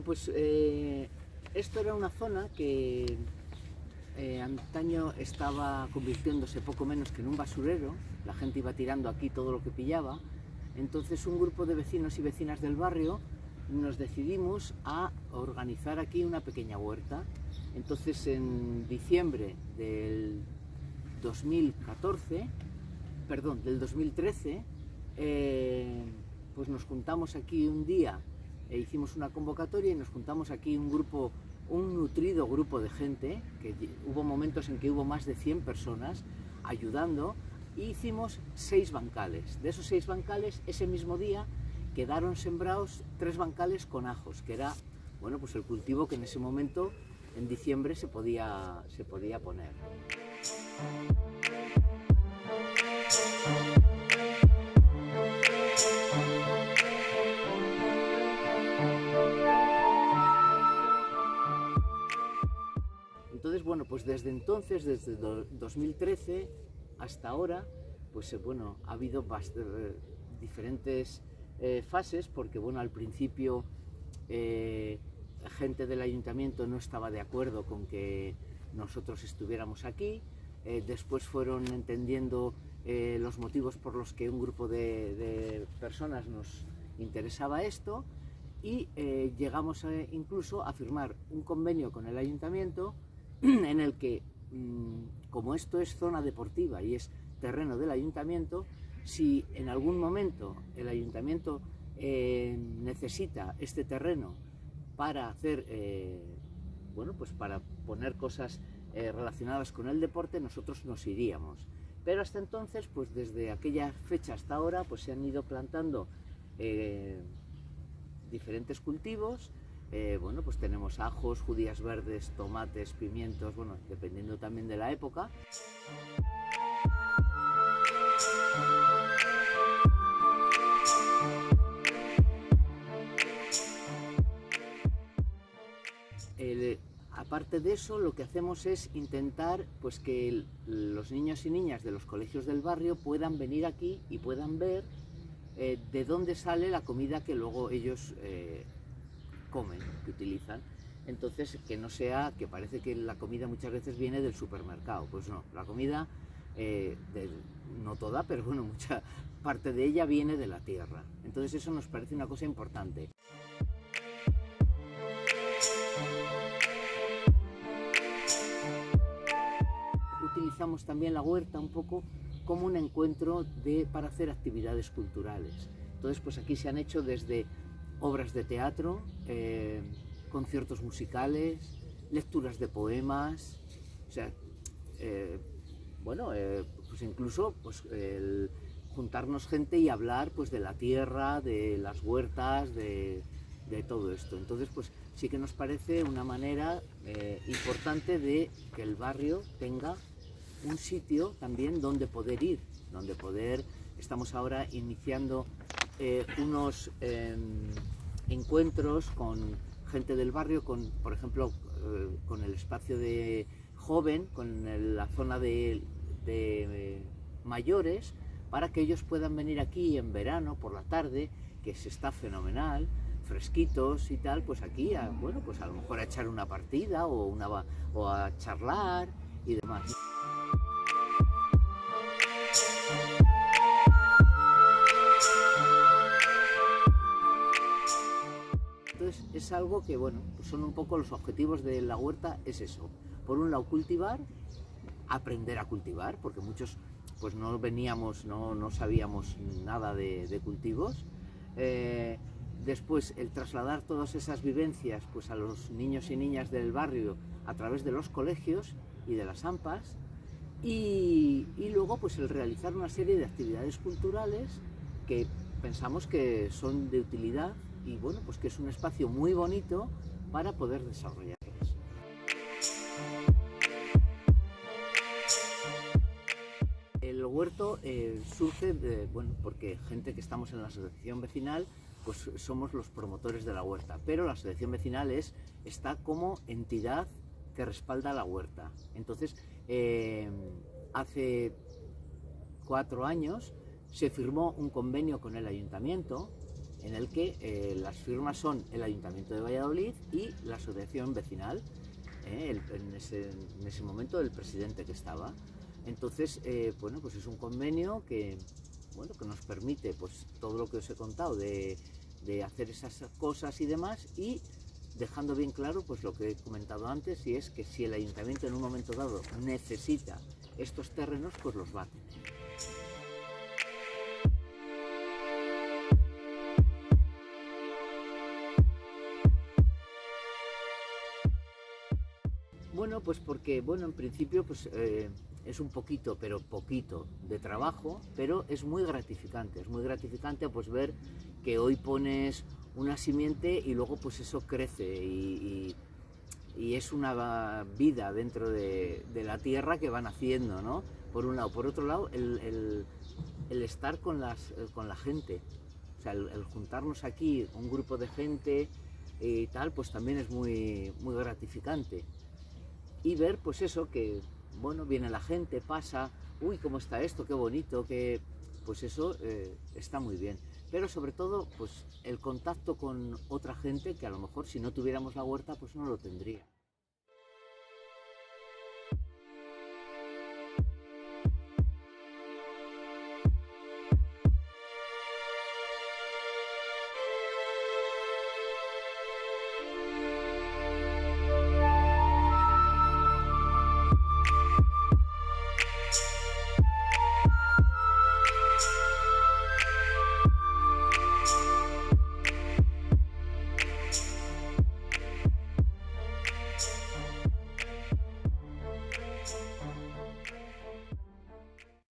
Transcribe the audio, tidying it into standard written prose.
Bueno, pues esto era una zona que antaño estaba convirtiéndose poco menos que en un basurero. La gente iba tirando aquí todo lo que pillaba. Entonces un grupo de vecinos y vecinas del barrio nos decidimos a organizar aquí una pequeña huerta. Entonces en diciembre del 2014, perdón, del 2013, pues nos juntamos aquí un día, hicimos una convocatoria y nos juntamos aquí un nutrido grupo de gente, que hubo momentos en que hubo más de 100 personas ayudando, y hicimos 6 bancales. De esos 6 bancales, ese mismo día quedaron sembrados 3 bancales con ajos, que era, bueno, pues el cultivo que en ese momento, en diciembre, se podía poner. Entonces, bueno, pues desde entonces, desde 2013 hasta ahora, pues bueno, ha habido diferentes fases, porque bueno, al principio gente del ayuntamiento no estaba de acuerdo con que nosotros estuviéramos aquí. Después fueron entendiendo los motivos por los que un grupo de personas nos interesaba esto, y llegamos incluso a firmar un convenio con el ayuntamiento en el que, como esto es zona deportiva y es terreno del ayuntamiento, si en algún momento el ayuntamiento necesita este terreno para hacer, bueno, pues para poner cosas relacionadas con el deporte, nosotros nos iríamos. Pero hasta entonces, pues desde aquella fecha hasta ahora, pues se han ido plantando diferentes cultivos. Bueno, pues tenemos ajos, judías verdes, tomates, pimientos, bueno, dependiendo también de la época. Aparte de eso, lo que hacemos es intentar pues que los niños y niñas de los colegios del barrio puedan venir aquí y puedan ver de dónde sale la comida que luego ellos comen, que utilizan. Entonces, que no sea, que parece que la comida muchas veces viene del supermercado. Pues no, la comida, no toda, pero bueno, mucha parte de ella viene de la tierra. Entonces eso nos parece una cosa importante. Utilizamos también la huerta un poco como un encuentro para hacer actividades culturales. Entonces, pues aquí se han hecho desde obras de teatro, conciertos musicales, lecturas de poemas, o sea, bueno, pues incluso pues, juntarnos gente y hablar pues, de la tierra, de las huertas, de todo esto. Entonces, pues sí que nos parece una manera importante de que el barrio tenga un sitio también donde poder ir, estamos ahora iniciando unos encuentros con gente del barrio, por ejemplo, con el espacio de joven, con la zona de mayores, para que ellos puedan venir aquí en verano, por la tarde, que se está fenomenal, fresquitos y tal, pues aquí, bueno, pues a lo mejor a echar una partida o a charlar y demás. Entonces es algo que, bueno, pues son un poco los objetivos de la huerta, es eso. Por un lado cultivar, aprender a cultivar, porque muchos pues no veníamos, no sabíamos nada de cultivos. Después el trasladar todas esas vivencias pues a los niños y niñas del barrio a través de los colegios y de las AMPAs, y luego pues el realizar una serie de actividades culturales que pensamos que son de utilidad y bueno, pues que es un espacio muy bonito para poder desarrollarlas. El huerto surge bueno, porque gente que estamos en la asociación vecinal pues somos los promotores de la huerta, pero la asociación vecinal está como entidad que respalda la huerta. Entonces, hace 4 años se firmó un convenio con el ayuntamiento en el que las firmas son el Ayuntamiento de Valladolid y la asociación vecinal, en ese momento el presidente que estaba. Entonces, bueno, pues es un convenio que, bueno, que nos permite pues todo lo que os he contado de hacer esas cosas y demás, y dejando bien claro pues lo que he comentado antes, y es que si el ayuntamiento en un momento dado necesita estos terrenos, pues los va a tener. Bueno, pues porque, bueno, en principio pues es un poquito, pero poquito de trabajo, pero es muy gratificante pues ver que hoy pones una simiente y luego pues eso crece y es una vida dentro de la tierra que van haciendo, ¿no? Por un lado. Por otro lado, el estar con la gente, o sea, el juntarnos aquí, un grupo de gente y tal, pues también es muy gratificante. Y ver pues eso, que bueno, viene la gente, pasa, uy, cómo está esto, qué bonito, que pues eso está muy bien. Pero sobre todo pues el contacto con otra gente que a lo mejor si no tuviéramos la huerta pues no lo tendría.